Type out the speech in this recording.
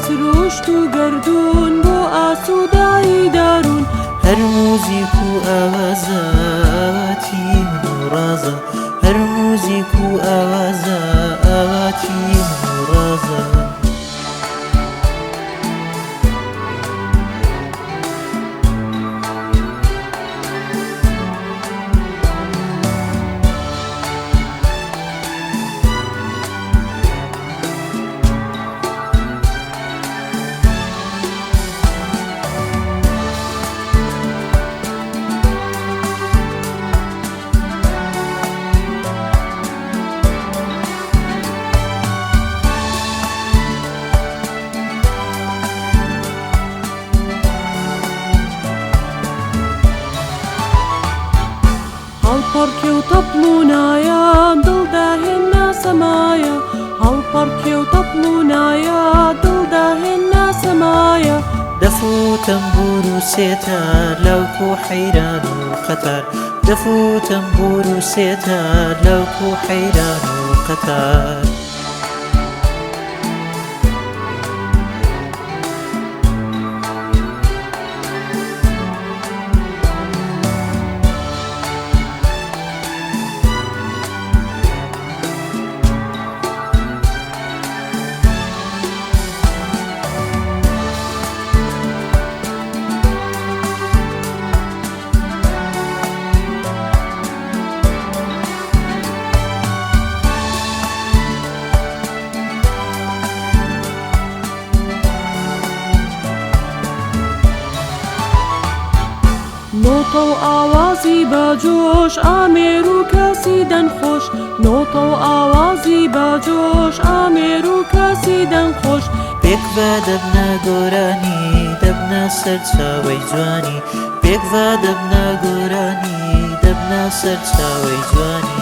سروشت و گردون بۆ ئاسوودایی دارون هەر موزیک و ئاوازاتی من و ڕازە هەر موزیک و ئاوازاتی من و ڕازە هەڵپەڕکێ و تەپڵ و نایە دڵداهێنا سەمایە هەڵپەڕکێ و تەپڵ و نایە دڵداهێنا سەمایە دەف و تەمبور و سێتار لەوکو حەیران و قەتار دەف و تەمبور و سێتار لەوکو حەیران و قەتار نۆتە و ئاوازی باجۆش ئامێر و کاسی دەنخۆش نۆتە و ئاوازی باجۆش ئامێر و کاسی دەنخۆش پێک وا دەبنە گۆرانی دەبنە سەر چاوەی جوانی پێک وا دەبنە گۆرانی دەبنە سەر چاوەی جوانی